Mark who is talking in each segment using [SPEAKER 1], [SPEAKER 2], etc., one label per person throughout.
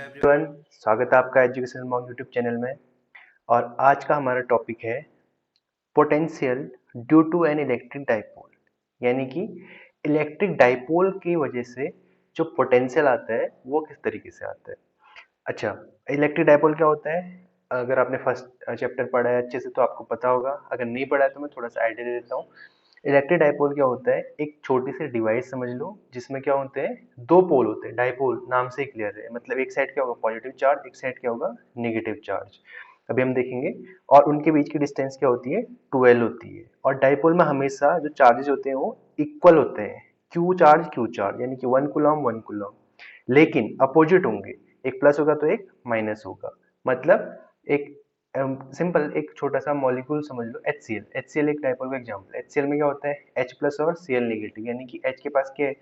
[SPEAKER 1] Everyone, स्वागत है आपका एजुकेशन मॉन्क यूट्यूब चैनल में। और आज का हमारा टॉपिक है potential due to an electric dipole, यानी कि इलेक्ट्रिक डाइपोल की वजह से जो पोटेंशियल आता है वो किस तरीके से आता है। अच्छा, इलेक्ट्रिक डाइपोल क्या होता है? अगर आपने फर्स्ट चैप्टर पढ़ा है अच्छे से तो आपको पता होगा, अगर नहीं पढ़ा है तो मैं थोड़ा सा आइडिया दे देता हूँ। इलेक्ट्रिक डाइपोल क्या होता है? एक छोटी सी डिवाइस समझ लो जिसमें क्या होते हैं, दो पोल होते हैं। डाइपोल नाम से ही क्लियर है, मतलब एक साइड क्या होगा पॉजिटिव चार्ज, एक साइड क्या होगा नेगेटिव चार्ज। अभी हम देखेंगे। और उनके बीच की डिस्टेंस क्या होती है? 12 होती है। और डाइपोल में हमेशा जो चार्जेस होते हैं वो इक्वल होते हैं, क्यू चार्ज यानी कि 1 कूलम 1 कूलम। लेकिन अपोजिट होंगे, एक प्लस होगा तो एक माइनस होगा। मतलब एक सिंपल एक छोटा सा मॉलिक्यूल समझ लो, HCl। HCl एक डाइपोल का एग्जांपल है। HCl में क्या होता है? H प्लस और Cl नेगेटिव, यानी कि H के पास क्या है?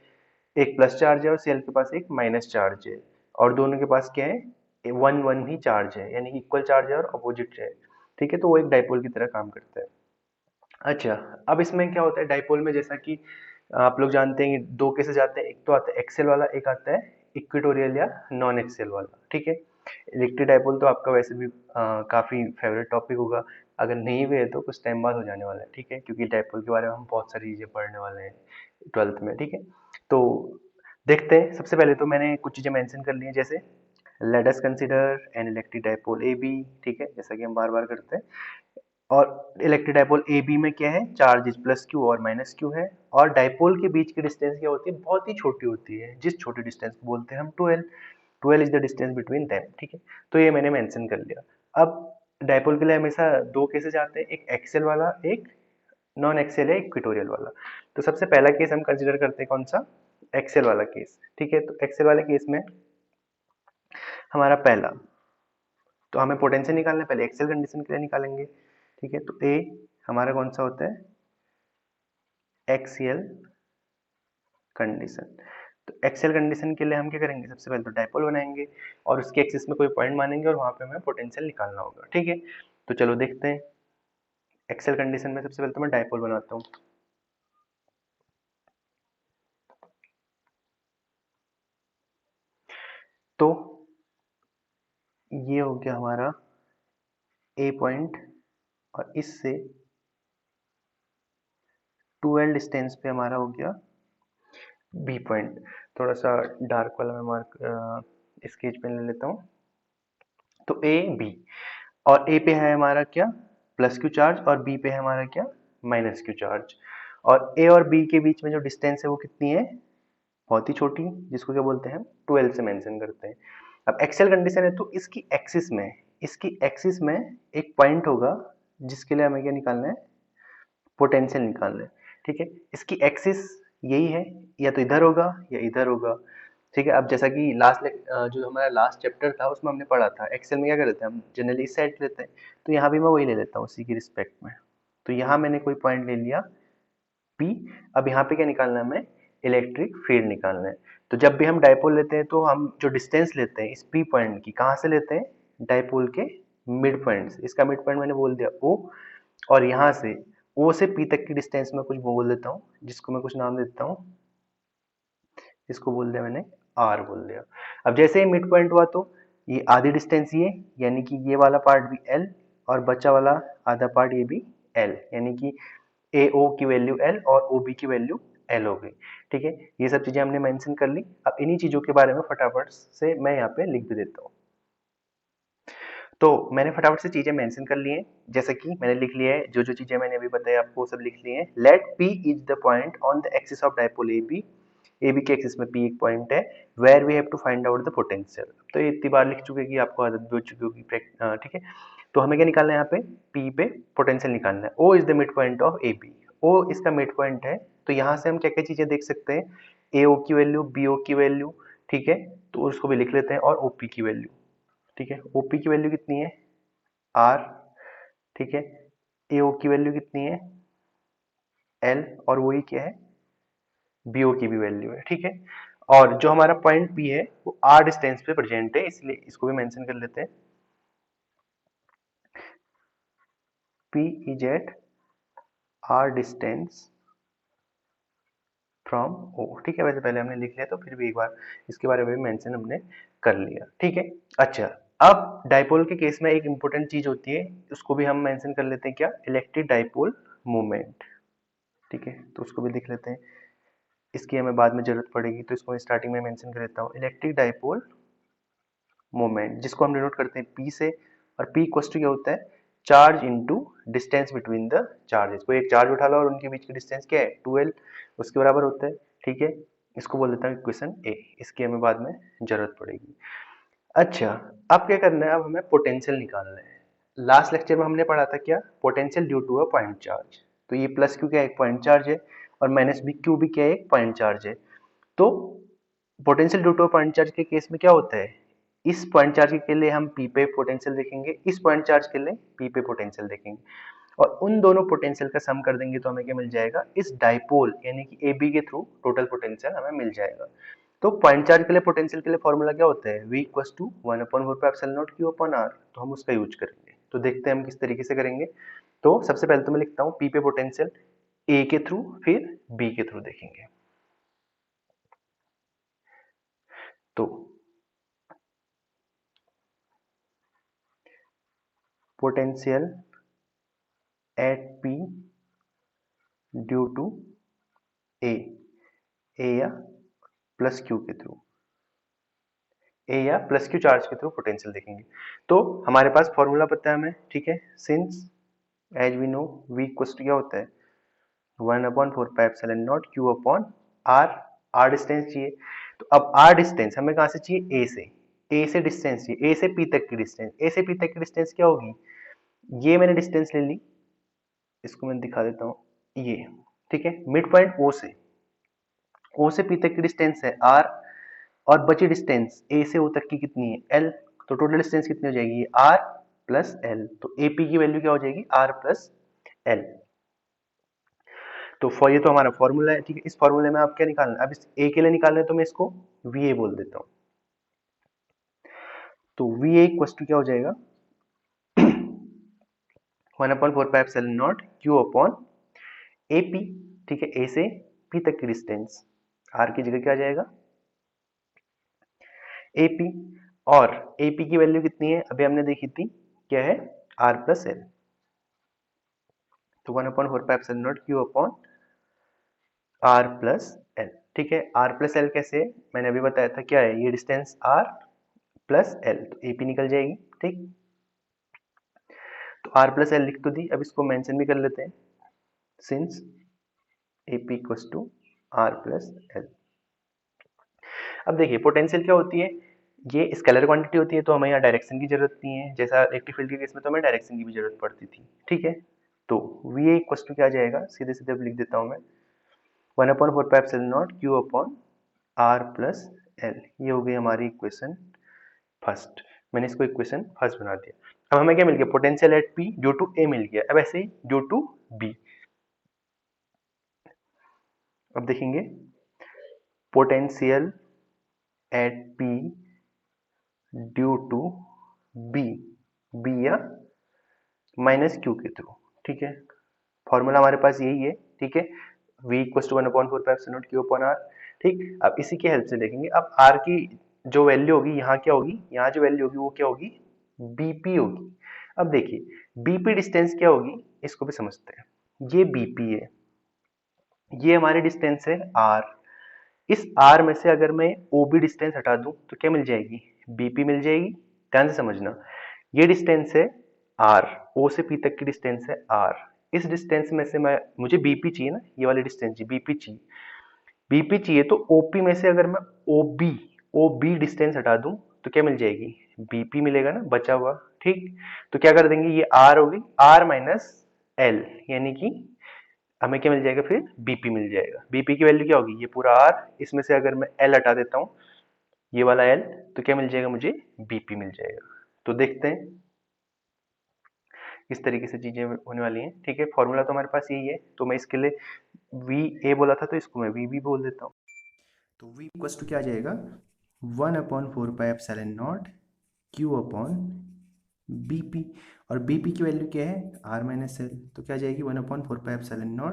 [SPEAKER 1] एक प्लस चार्ज है और Cl के पास एक माइनस चार्ज है। और दोनों के पास क्या है? 1 1 ही चार्ज है, यानी कि इक्वल चार्ज है और अपोजिट है। ठीक है, तो वो एक डाइपोल की तरह काम करता है। अच्छा, अब इसमें क्या होता है डाइपोल में, जैसा कि आप लोग जानते हैं कि दो केसेस आते हैं, एक तो आता है एक्सेल वाला, एक आता है इक्वेटोरियल या नॉन एक्सेल वाला। ठीक है, इलेक्ट्रिक डाइपोल तो आपका वैसे भी काफी फेवरेट टॉपिक होगा। अगर नहीं भी है तो कुछ टाइम बाद हो जाने वाला है। ठीक है, क्योंकि डाइपोल के बारे में हम बहुत सारी चीजें पढ़ने वाले हैं 12th में। ठीक है, तो देखते हैं। सबसे पहले तो मैंने कुछ चीजें मेंशन कर ली हैं, जैसे let us consider an electric dipole A B. ठीक है, जैसा कि हम बार बार करते हैं। और इलेक्ट्रिक डाइपोल ए बी में क्या है? चार्ज प्लस क्यू और माइनस क्यू है। और डाइपोल के बीच की डिस्टेंस क्या होती है? बहुत ही छोटी होती है, जिस छोटी डिस्टेंस को बोलते हैं हम 12। 12 is the distance between them. ठीक है, तो ये मैंने मेंशन कर लिया। अब डाइपोल के लिए हमेशा दो केसेस आते हैं, एक एक्सेल वाला, एक नॉन एक्सेल है इक्वेटोरियल वाला। तो सबसे पहला केस हम कंसिडर करते हैं कौन सा? एक्सेल वाला केस। ठीक है, तो एक्सेल वाले केस में हमारा पहला, तो हमें पोटेंशियल निकालना है, पहले एक्सेल कंडीशन के लिए निकालेंगे। ठीक है, तो ए हमारा कौन सा होता है? Axial condition. तो एक्सेल कंडीशन के लिए हम क्या करेंगे? सबसे पहले तो डाइपोल बनाएंगे और उसके एक्सिस में कोई पॉइंट मानेंगे और वहां पे हमें पोटेंशियल निकालना होगा। ठीक है, तो चलो देखते हैं। एक्सेल कंडीशन में सबसे पहले तो मैं डाइपोल बनाता हूँ। तो ये हो गया हमारा ए पॉइंट, और इससे 12 डिस्टेंस पे हमारा हो गया बी पॉइंट। थोड़ा सा डार्क वाला मैं मार्क स्केच पेन ले लेता हूँ। तो ए बी, और ए पे है हमारा क्या? प्लस क्यू चार्ज, और बी पे है हमारा क्या? Minus Q charge. और ए और बी के बीच में जो डिस्टेंस है वो कितनी है? बहुत ही छोटी, जिसको क्या बोलते हैं? 12 से मेंशन करते हैं। अब एक्सेल कंडीशन है तो इसकी एक्सिस में एक पॉइंट होगा जिसके लिए हमें क्या निकालना है? पोटेंशियल निकालना है। ठीक है, इसकी एक्सिस यही है, या तो इधर होगा या इधर होगा। ठीक है, अब जैसा कि जो हमारा लास्ट चैप्टर था उसमें हमने पढ़ा था, एक्सेल में क्या कर लेते हैं हम? जनरली इस साइड लेते हैं। तो यहाँ भी मैं वही ले लेता हूँ उसी की रिस्पेक्ट में। तो यहाँ मैंने कोई पॉइंट ले लिया P। अब यहाँ पे क्या निकालना है हमें? इलेक्ट्रिक फील्ड निकालना है। तो जब भी हम डाइपोल लेते हैं तो हम जो डिस्टेंस लेते हैं इस P पॉइंट की, कहाँ से लेते हैं? डाइपोल के मिड पॉइंट से। इसका मिड पॉइंट मैंने बोल दिया O। और यहाँ से O से P तक की डिस्टेंस में कुछ बोल देता हूँ, जिसको मैं कुछ नाम देता हूँ। इसको बोल दिया मैंने R बोल दिया। अब जैसे ही मिड पॉइंट हुआ तो ये आधी डिस्टेंस ये, यानी कि ये वाला पार्ट भी L, और बचा वाला आधा पार्ट ये भी L, यानी कि AO की वैल्यू L और OB की वैल्यू L हो गई। ठीक है, ये सब चीजें हमने मेंशन कर ली। अब इन्हीं चीजों के बारे में फटाफट से मैं यहाँ पे लिख भी देता हूँ। तो मैंने फटाफट से चीजें मेंशन कर ली हैं, जैसे कि मैंने लिख लिया है, जो जो चीजें मैंने अभी बताई आपको वो सब लिख ली हैं। Let P is the point on the axis of dipole AB। AB के एक्सिस में P एक पॉइंट है, where we have to find out the potential. तो ये इतनी बार लिख चुके कि आपको आदत भी हो चुकी होगी। ठीक है, तो हमें क्या निकालना है यहाँ पे? P पे पोटेंशियल निकालना है। O is the mid point of AB। O इसका मिड पॉइंट है। तो यहाँ से हम क्या क्या चीजें देख सकते हैं? AO की वैल्यू, BO की वैल्यू। ठीक है, तो उसको भी लिख लेते हैं, और OP की वैल्यू। ठीक है, OP की वैल्यू कितनी है? R। ठीक है, AO की वैल्यू कितनी है? L। और वही क्या है? BO की भी वैल्यू है। ठीक है, और जो हमारा पॉइंट P है वो R डिस्टेंस पे प्रेजेंट है, इसलिए इसको भी मेंशन कर लेते हैं। P is at R distance from O, ठीक है। वैसे पहले हमने लिख लिया तो फिर भी एक बार इसके बारे में भी मेंशन हमने कर लिया, ठीक है। अच्छा, अब डाइपोल के केस में एक इंपॉर्टेंट चीज होती है, उसको भी हम मेंशन कर लेते हैं, क्या? इलेक्ट्रिक डाइपोल मोमेंट, ठीक है। तो उसको भी लिख लेते हैं, इसकी हमें बाद में जरूरत पड़ेगी, तो इसको मैं स्टार्टिंग में मेंशन कर लेता हूँ। इलेक्ट्रिक डाइपोल मोमेंट, जिसको हम डिनोट करते हैं पी से, और पी इक्वल टू क्या होता है? Charge into distance between the charges. कोई एक चार्ज उठा लो और उनके बीच की डिस्टेंस क्या है? 2l, उसके बराबर होता है, ठीक है। इसको बोल देता हूँ इक्वेशन ए, इसकी हमें बाद में जरूरत पड़ेगी। अच्छा, अब क्या करना है? अब हमें पोटेंशियल निकालना है। लास्ट लेक्चर में हमने पढ़ा था क्या? Potential due to a point charge. तो ये प्लस क्यू क्या है? एक पॉइंट चार्ज है, और माइनस बी क्यू भी क्या है? एक पॉइंट चार्ज है। तो potential due two point charge के केस में क्या होता है? इस पॉइंट चार्ज के लिए हम पी पे पोटेंशियल देखेंगे, इस पॉइंट चार्ज के लिए पी पे पोटेंशियल देखेंगे, और उन दोनों पोटेंशियल का सम कर देंगे तो हमें क्या मिल जाएगा? इस डाइपोल यानी कि ए बी के थ्रू टोटल पोटेंशियल हमें मिल जाएगा। तो पॉइंट चार्ज के लिए पोटेंशियल के लिए फॉर्मूला क्या होता है? V equal to 1/4π0 Q upon R। तो हम उसका यूज करेंगे। तो देखते हैं हम किस तरीके से करेंगे। तो सबसे पहले तो मैं लिखता हूँ P पे पोटेंशियल A के थ्रू, फिर B के थ्रू देखेंगे। तो potential at P due to A, A या प्लस Q के थ्रू, ए या प्लस क्यू चार्ज के थ्रू पोटेंशियल देखेंगे। तो हमारे पास फॉर्मूला पता है हमें, ठीक है। Since as we know V equal to क्या होता है? 1/4π0 Q upon R। R distance चाहिए, तो अब R डिस्टेंस हमें कहाँ से चाहिए? A से डिस्टेंस चाहिए, A से P तक की डिस्टेंस। A से P तक की डिस्टेंस क्या होगी? ये मैंने डिस्टेंस ले ली, इसको मैं दिखा देता हूँ, ये, ठीक है। मिड पॉइंट O से P तक की डिस्टेंस है R, और बची डिस्टेंस A से O तक की कितनी है? L। तो टोटल डिस्टेंस कितनी हो जाएगी? R plus L। तो AP की वैल्यू क्या हो जाएगी? R plus L। तो ये तो हमारा फॉर्मूला है, ठीक है। इस फॉर्मूले में आप क्या निकालना है? अब इस A के लिए निकालना है तो मैं इसको VA बोल देता हूँ। तो VA इक्वल टू क्या हो जाएगा? 1/4π0 Q अपॉन AP, ठीक है। A से P तक की डिस्टेंस, R की जगह क्या आ जाएगा? AP। और AP की वैल्यू कितनी है? अभी हमने देखी थी, क्या है? R plus L। तो 1/4π0 Q upon R plus L, ठीक है। R प्लस L कैसे है? मैंने अभी बताया था, क्या है ये डिस्टेंस? R प्लस L, तो AP निकल जाएगी, ठीक। तो R प्लस L लिख तो दी, अब इसको मेंशन भी कर लेते हैं, since AP equal to R plus L। अब देखिए पोटेंशियल क्या होती है? ये स्केलर क्वांटिटी होती है, तो हमें यहाँ डायरेक्शन की जरूरत नहीं है, जैसा इलेक्ट्रिक फील्ड के केस में तो हमें डायरेक्शन की भी जरूरत पड़ती थी, ठीक है। तो VA इक्वल टू क्या आ जाएगा? सीधे सीधे अब लिख देता हूँ मैं, 1/4π0 Q upon R plus L। ये हो गई हमारी इक्वेशन फर्स्ट। मैंने इसको इक्वेशन फर्स्ट बना दिया। अब हमें क्या मिल गया? Potential at P due to A मिल गया। अब ऐसे ही ड्यू टू B। अब देखेंगे potential at P due to B, B या माइनस Q के थ्रू, ठीक है। फॉर्मूला हमारे पास यही है, ठीक है। V equal to 1/4π0 Q upon R, ठीक। अब इसी की हेल्प से देखेंगे, अब R की जो वैल्यू होगी यहाँ क्या होगी? यहाँ जो वैल्यू होगी वो क्या होगी? BP होगी। अब देखिए BP डिस्टेंस क्या होगी, इसको भी समझते हैं। ये BP है, ये हमारी डिस्टेंस है R। इस R में से अगर मैं OB डिस्टेंस हटा दूं तो क्या मिल जाएगी? BP मिल जाएगी। ध्यान से समझना, ये डिस्टेंस है R, O से P तक की डिस्टेंस है R। इस डिस्टेंस में से मुझे BP चाहिए ना, ये वाली डिस्टेंस चाहिए, BP चाहिए। BP चाहिए तो OP में से अगर मैं OB डिस्टेंस हटा दूं तो क्या मिल जाएगी? BP मिलेगा ना बचा हुआ, ठीक। तो क्या कर देंगे, ये R होगी, R माइनस L, यानी कि हमें क्या मिल जाएगा? फिर BP मिल जाएगा। BP की वैल्यू क्या होगी? ये पूरा R, इसमें से अगर मैं L हटा देता हूँ, ये वाला L, तो क्या मिल जाएगा मुझे? BP मिल जाएगा। तो देखते हैं किस तरीके से चीजें होने वाली हैं, ठीक है। फॉर्मूला तो हमारे पास यही है, तो मैं इसके लिए VA बोला था तो इसको मैं VB बोल देता हूँ। तो V इक्वल टू क्या आ जाएगा? 1/4π0 Q अपॉन BP, और BP की वैल्यू क्या है? R minus L। तो क्या आ जाएगी? 1/4π0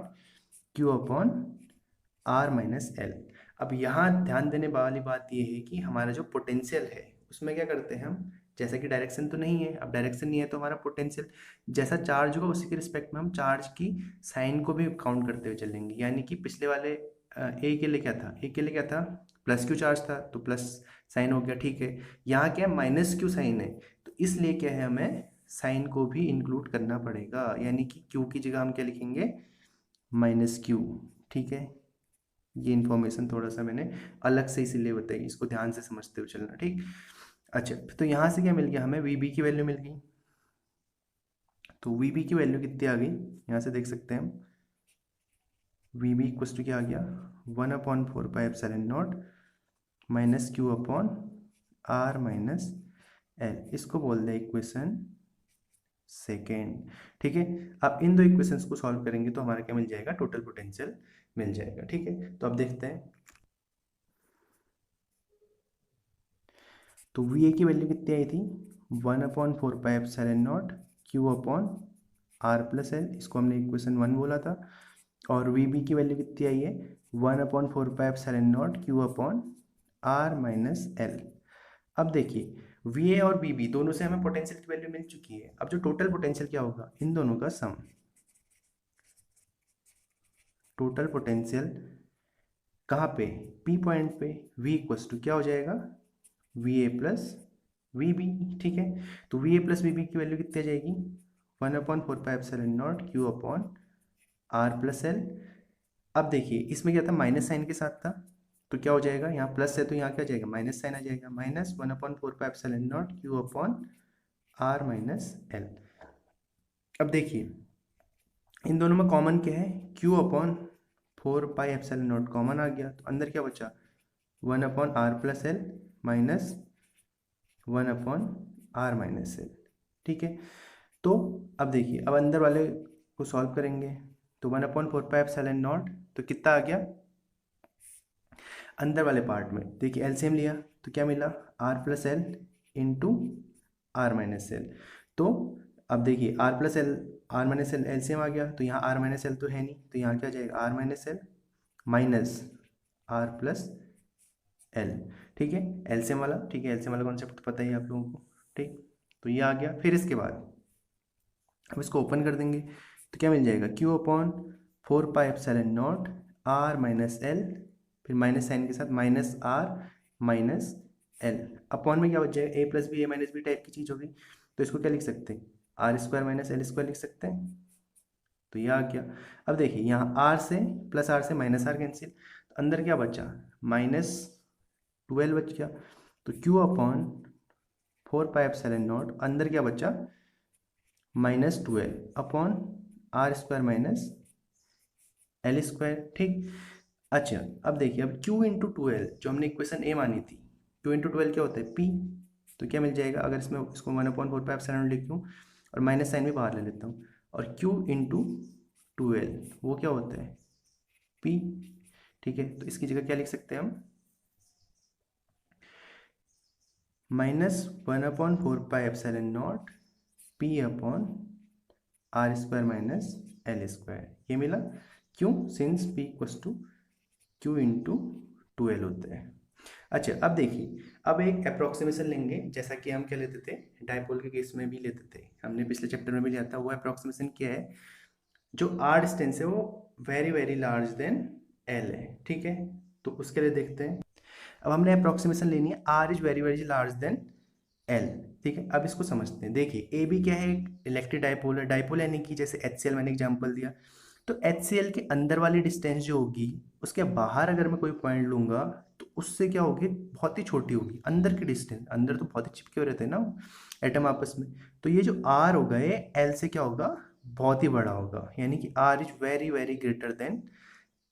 [SPEAKER 1] Q upon R minus L. अब यहाँ ध्यान देने वाली बात ये है कि हमारा जो पोटेंशियल है उसमें क्या करते हैं हम, जैसा कि डायरेक्शन तो नहीं है, अब डायरेक्शन नहीं है तो हमारा पोटेंशियल जैसा चार्ज होगा उसी के रिस्पेक्ट में हम चार्ज की साइन को भी काउंट करते हुए चलेंगे। यानी कि पिछले वाले ए के लिए क्या था, ए के लिए क्या था, प्लस क्यू चार्ज था तो प्लस साइन हो गया, ठीक है। यहाँ क्या है, माइनस क्यू साइन है, तो इसलिए क्या है, हमें साइन को भी इंक्लूड करना पड़ेगा। यानी कि क्यू की जगह हम क्या लिखेंगे, माइनस क्यू, ठीक है। ये इन्फॉर्मेशन थोड़ा सा मैंने अलग से इसीलिए बताई, इसको ध्यान से समझते हुए चलना, ठीक। अच्छा, तो यहाँ से क्या मिल गया हमें, वी बी की वैल्यू मिल गई। तो वी बी की वैल्यू कितनी आ गई, यहाँ से देख सकते हैं हम, वी बी इक्वल टू क्या आ गया, 1/4πε0 minus Q upon R minus L. इसको बोल दे इक्वेशन सेकेंड, ठीक है। अब इन दो इक्वेशंस को सॉल्व करेंगे तो हमारा क्या मिल जाएगा, टोटल पोटेंशियल मिल जाएगा, ठीक है। तो अब देखते हैं, तो वी ए की वैल्यू कितनी आई थी, 1/4πε0 Q upon R plus L, इसको हमने इक्वेशन 1 बोला था। और वी बी की वैल्यू कितनी आई है, 1/4πε0 Q upon R minus L. अब देखिए, वी ए और वी बी दोनों से हमें पोटेंशियल की वैल्यू मिल चुकी है। अब जो टोटल पोटेंशियल क्या होगा, इन दोनों का सम, टोटल पोटेंशियल कहाँ पे, पी पॉइंट पे, वी इक्वल्स टू क्या हो जाएगा, V A plus V B, ठीक है। तो V A plus V B की वैल्यू कितनी आ जाएगी, 1/4πε0 Q upon R plus L. अब देखिए, इसमें क्या था, माइनस साइन के साथ था, तो क्या हो जाएगा, यहाँ प्लस है तो यहाँ क्या जाएगा, माइनस साइन आ जाएगा, minus 1/4πε0 Q upon R minus L. अब देखिए, इन दोनों में कॉमन क्या है, q अपॉन 4πε0 कॉमन आ गया, तो अंदर क्या बचा, 1/r plus L minus 1/r minus L, ठीक है। तो अब देखिए, अब अंदर वाले को सॉल्व करेंगे, तो 1/4πε0 तो कितना आ गया, अंदर वाले पार्ट में देखिए एलसीएम लिया तो क्या मिला, R plus L into R minus L. तो अब देखिए, R plus L R minus L LCM आ गया, तो यहाँ आर माइनस एल तो है नहीं, तो यहाँ क्या जाएगा, R minus L minus R plus L, ठीक है, एलसीएम वाला, ठीक है, एलसीएम वाला कॉन्सेप्ट तो पता ही है आप लोगों को, ठीक। तो ये आ गया, फिर इसके बाद अब इसको ओपन कर देंगे तो क्या मिल जाएगा, Q upon 4πε0 R minus L, फिर माइनस साइन के साथ minus R minus L, upon में क्या बच जाएगा, A plus B A minus B type की चीज़ होगी, तो इसको क्या लिख सकते हैं, R square minus L square लिख सकते हैं। तो ये आ गया। अब देखिए, यहाँ आर से प्लस आर से माइनस आर कैंसिल, तो अंदर क्या बचा, -12 बच गया, तो क्यू अपॉन 4πε0 अंदर क्या बचा, -12 upon R square minus L square, ठीक। अच्छा, अब देखिए, अब q इंटू 12 जो हमने इक्वेशन ए मानी थी, q इंटू 12 क्या होता है, p, तो क्या मिल जाएगा, अगर इसमें इसको 1/4πε0 लिख दूँ और माइनस साइन भी बाहर ले लेता हूँ, और q इंटू 12 वो क्या होता है, p, ठीक है। तो इसकी जगह क्या लिख सकते हैं हम, -1/4πε0 p upon R square minus L square, ये मिला। क्यों, since p equals to q into 12 होता है। अच्छा, अब देखिए, अब एक अप्रोक्सीमेशन लेंगे, जैसा कि हम क्या लेते थे, डायपोल के केस में भी लेते थे, हमने पिछले चैप्टर में भी लिया था। वो अप्रोक्सीमेशन क्या है, जो आर डिस्टेंस है वो very very large than L है, ठीक है। तो उसके लिए देखते हैं, अब हमने अप्रोक्सीमेशन लेनी है, R is very very large than L, ठीक है। अब इसको समझते हैं, देखिए ए बी क्या है, एक इलेक्ट्रिक डायपोल है, डायपोल यानी कि जैसे HCl मैंने एग्जांपल दिया, तो HCl के अंदर वाली डिस्टेंस जो होगी, उसके बाहर अगर मैं कोई पॉइंट लूंगा तो उससे क्या होगी, बहुत ही छोटी होगी, अंदर की डिस्टेंस, अंदर तो बहुत ही चिपके हुए रहते हैं ना एटम आपस में, तो ये जो आर होगा ये एल से क्या होगा, बहुत ही बड़ा होगा, यानी कि R is very very greater than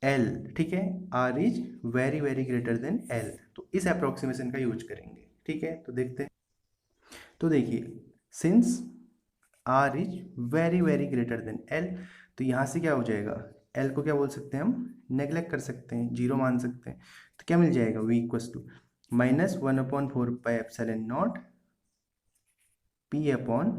[SPEAKER 1] L, ठीक है, R is very very greater than L. तो इस अप्रोक्सीमेशन का यूज करेंगे, ठीक है। तो देखते हैं, तो देखिए, since R is very very greater than L, तो यहाँ से क्या हो जाएगा, एल को क्या बोल सकते हैं हम, नेग्लेक्ट कर सकते हैं, जीरो मान सकते हैं, तो क्या मिल जाएगा, V equals to -1/4πε0 p upon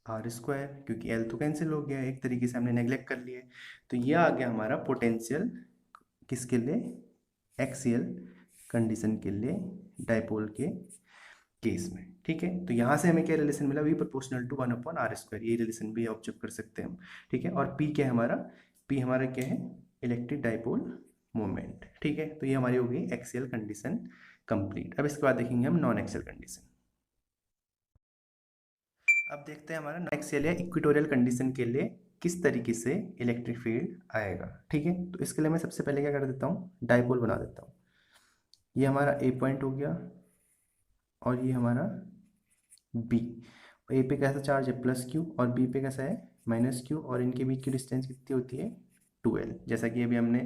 [SPEAKER 1] R square, क्योंकि एल तो कैंसिल हो गया, एक तरीके से हमने नेग्लेक्ट कर लिया है। तो ये आ गया हमारा पोटेंशियल किसके लिए, एक्सियल कंडीशन के लिए, डाइपोल के केस में। ठीक है, तो यहाँ से हमें क्या रिलेशन मिला, वी प्रोपोर्शनल टू 1/r², ये रिलेशन भी ऑब्जर्व कर सकते हैं हम। ठीक है, और पी क्या है हमारा, पी हमारा क्या है, इलेक्ट्रिक डाइपोल मोमेंट। ठीक है, तो ये हमारी हो गई एक्सियल कंडीशन कंप्लीट। अब इसके बाद देखेंगे हम नॉन एक्सियल कंडीशन। अब देखते हैं हमारा नॉन एक्सियल या इक्वेटोरियल कंडीशन के लिए किस तरीके से इलेक्ट्रिक फील्ड आएगा। ठीक है, तो इसके लिए मैं सबसे पहले क्या कर देता हूँ, डाइपोल बना देता हूँ। ये हमारा ए पॉइंट हो गया और ये हमारा बी। ए पे कैसा चार्ज है, प्लस क्यू, और बी पे कैसा है, माइनस क्यू, और इनके बीच की डिस्टेंस कितनी होती है, 2l, जैसा कि अभी हमने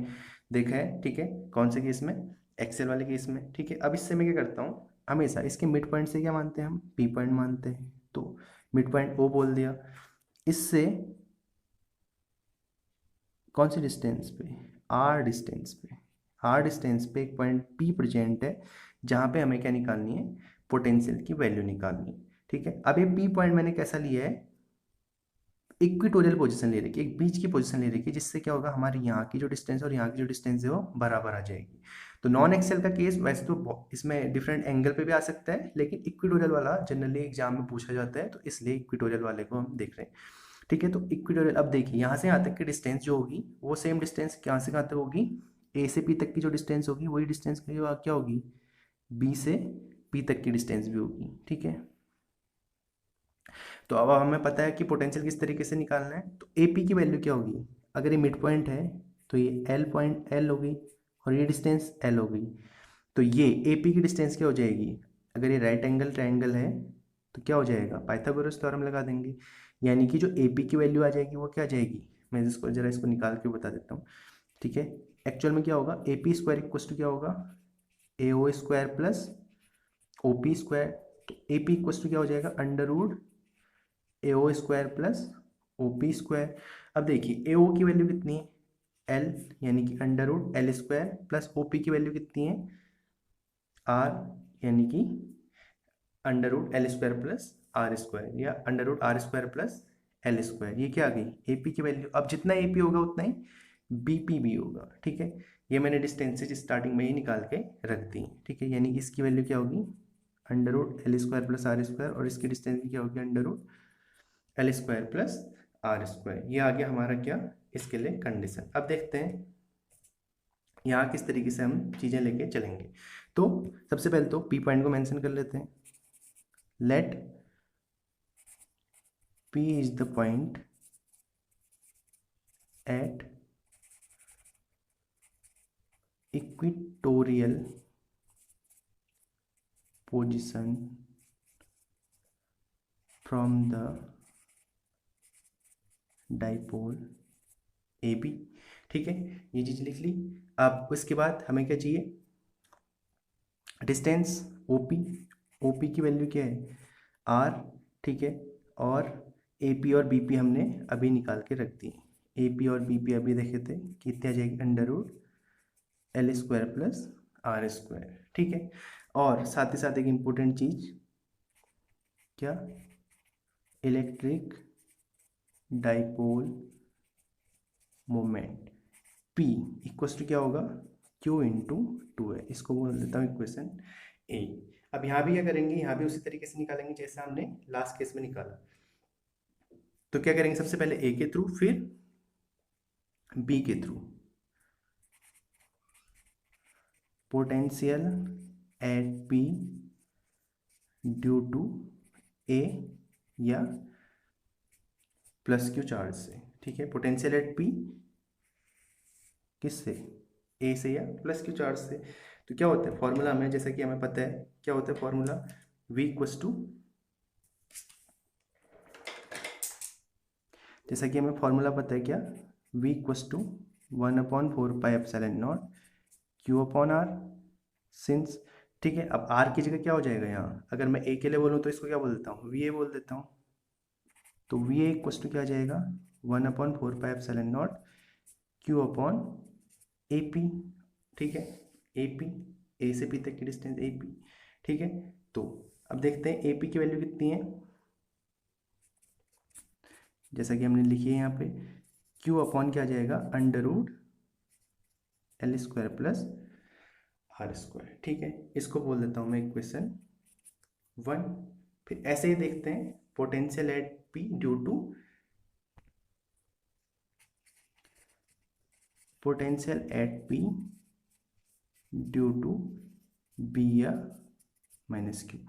[SPEAKER 1] देखा है। ठीक है, कौन से केस में, एक्सेल वाले केस में। ठीक है, अब इससे मैं क्या करता हूँ, हमेशा इसके मिड पॉइंट से क्या मानते हैं हम, पी पॉइंट मानते हैं, तो मिड पॉइंट ओ बोल दिया। इससे कौन सी डिस्टेंस पे, आर डिस्टेंस पे, आर डिस्टेंस पे एक पॉइंट पी प्रेजेंट है, जहाँ पे हमें क्या निकालनी है, पोटेंशियल की वैल्यू निकालनी है। ठीक है, अब ये पी पॉइंट मैंने कैसा लिया है, इक्विटोरियल पोजीशन ले रखी है, एक बीच की पोजीशन ले रखी है, जिससे क्या होगा, हमारी यहाँ की जो डिस्टेंस और यहाँ की जो डिस्टेंस है वो बराबर आ जाएगी। तो नॉन एक्सेल का केस वैसे तो इसमें डिफरेंट एंगल पे भी आ सकता है, लेकिन इक्विटोरियल वाला जनरली एग्जाम में पूछा जाता है, तो इसलिए इक्विटोरियल वाले को हम देख रहे हैं। ठीक है, तो इक्विटोरियल, अब देखिए यहाँ से यहाँ तक की डिस्टेंस जो होगी वो सेम डिस्टेंस कहाँ से कहाँ तक होगी, ए से पी तक की जो डिस्टेंस होगी वही डिस्टेंस क्या होगी, बी से पी तक की डिस्टेंस भी होगी। ठीक है, तो अब हमें पता है कि पोटेंशियल किस तरीके से निकालना है। तो ए पी की वैल्यू क्या होगी, अगर ये मिड पॉइंट है तो ये एल पॉइंट एल हो गई, और ये डिस्टेंस एल हो गई। तो ये ए पी की डिस्टेंस क्या हो जाएगी, अगर ये राइट एंगल ट्रायंगल है तो क्या हो जाएगा, पाइथागोरस थ्योरम लगा देंगे, यानी कि जो ए पी की वैल्यू आ जाएगी वो क्या आ जाएगी, मैं इसको जरा इसको निकाल के बता देता हूँ। ठीक है, एक्चुअल में क्या होगा, A P square equal to क्या होगा, A O square plus O P square. तो ए पी इक्वल टू क्या हो जाएगा, under root A O square plus O P square. अब देखिए ए ओ की वैल्यू कितनी है, एल, यानी कि under root L square, plus O P की वैल्यू कितनी है, आर, यानी कि under root L square plus R square, या under root R square plus L square. ये क्या आ गई, ए पी की वैल्यू। अब जितना ए पी होगा उतना ही बी पी भी होगा। ठीक है, ये मैंने डिस्टेंसेज स्टार्टिंग में ही निकाल के रख दी। ठीक है, यानी कि इसकी वैल्यू क्या होगी, under root L square plus R square, और इसकी डिस्टेंस भी क्या होगी, under root L square plus R square. ये आ गया हमारा क्या, इसके लिए कंडीशन। अब देखते हैं यहाँ किस तरीके से हम चीज़ें लेके चलेंगे। तो सबसे पहले तो पी पॉइंट को मेंशन कर लेते हैं। Let P is the point at equatorial position from the dipole AB। ठीक है, ये चीज़ लिख ली। अब उसके बाद हमें क्या चाहिए, डिस्टेंस OP, OP की वैल्यू क्या है, R। ठीक है, और AP और BP हमने अभी निकाल के रख दी। AP और BP अभी देखे थे कितने आ जाएगी, under root L square plus R square. ठीक है, और साथ ही साथ एक इम्पोर्टेंट चीज क्या, electric dipole moment P equal to क्या होगा, Q इंटू 2 है, इसको बोल देता हूँ इक्वेशन ए। अब यहाँ भी क्या करेंगे, यहाँ भी उसी तरीके से निकालेंगे जैसा हमने लास्ट केस में निकाला। तो क्या करेंगे, सबसे पहले ए के थ्रू, फिर बी के through. Potential at P due to A या प्लस क्यू चार्ज से। ठीक है, पोटेंशियल एट पी किससे, ए से या प्लस क्यू चार्ज से। तो क्या होता है फॉर्मूला हमें, जैसा कि हमें पता है क्या होता है फॉर्मूला, V इक्वस टू, जैसा कि हमें फॉर्मूला पता है क्या, V equals to 1/4πε0 Q/R since. ठीक है, अब R की जगह क्या हो जाएगा यहाँ, अगर मैं A के लिए बोलूँ तो इसको क्या बोल देता हूँ, VA बोल देता हूँ। तो VA इक्वस टू क्या आ जाएगा, 1/4πε0 Q/AP। ठीक है, AP, A से P तक की डिस्टेंस AP। ठीक है, तो अब देखते हैं AP की वैल्यू कितनी है, जैसा कि हमने लिखी है यहाँ पे, क्यू अपॉन क्या आ जाएगा, under root L square plus R square. ठीक है, इसको बोल देता हूँ मैं इक्वेशन 1। फिर ऐसे ही देखते हैं potential at P due to potential at P due to B या माइनस क्यू।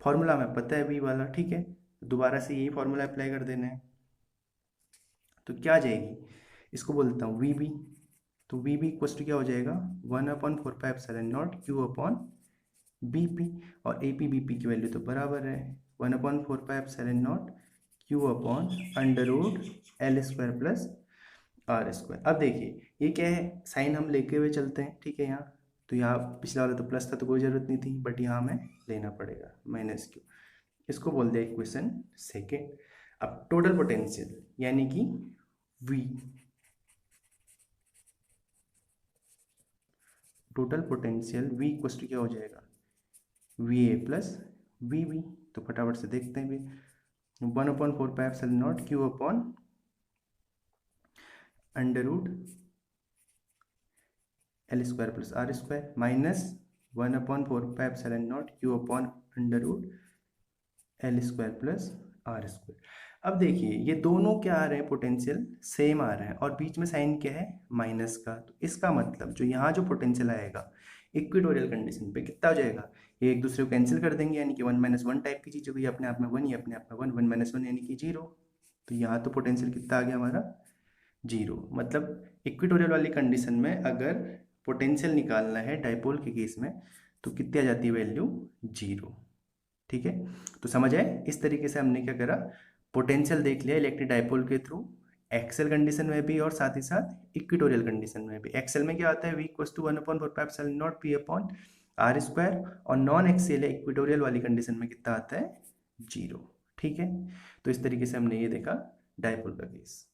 [SPEAKER 1] फॉर्मूला हमें पता है बी वाला, ठीक है, दोबारा से यही फॉर्मूला अप्लाई कर देना है। तो क्या आ जाएगी, इसको बोल देता हूँ वी बी। तो वी बी इक्वल टू क्या हो जाएगा, 1/4πε0 क्यू अपॉन बी पी, और ए पी बी पी की वैल्यू तो बराबर है 1/4πε0 Q upon under root L square plus R square. अब देखिए ये क्या है, साइन हम लेके हुए चलते हैं, ठीक है। यहाँ तो यहाँ पिछला वाला तो प्लस था तो कोई ज़रूरत नहीं थी, बट यहाँ हमें लेना पड़ेगा माइनस क्यू। इसको बोल दिया इक्वेशन सेकेंड। अब टोटल पोटेंशियल यानी कि V, total potential V equal to क्या हो जाएगा, V A plus V B. तो फटाफट से देखते हैं भी, 1/4πε0 Q upon under root L square plus R square minus 1/4πε0 Q upon under root L square plus R square. अब देखिए ये दोनों क्या आ रहे हैं, पोटेंशियल सेम आ रहे हैं, और बीच में साइन क्या है, माइनस का। तो इसका मतलब जो यहाँ जो पोटेंशियल आएगा इक्वेटोरियल कंडीशन पे कितना हो जाएगा, ये एक दूसरे को कैंसिल कर देंगे, यानी कि 1 - 1 टाइप की चीज़ हो गई, अपने आप में 1, ये अपने आप में 1, 1 - 1 यानी कि 0। तो यहाँ तो पोटेंशियल कितना आ गया हमारा, 0। मतलब इक्वेटोरियल वाली कंडीशन में अगर पोटेंशियल निकालना है डाइपोल के केस में तो कितनी आ जाती है वैल्यू, 0। ठीक है, तो समझ आए, इस तरीके से हमने क्या करा, पोटेंशियल देख लिया इलेक्ट्रिक डाइपोल के थ्रू, एक्सेल कंडीशन में भी और साथ ही साथ इक्वेटोरियल कंडीशन में भी। एक्सेल में क्या आता है, V equals to 1/4πε0 P upon R square, और नॉन एक्सेल है इक्वेटोरियल वाली कंडीशन में कितना आता है, 0। ठीक है, तो इस तरीके से हमने ये देखा डाइपोल का केस।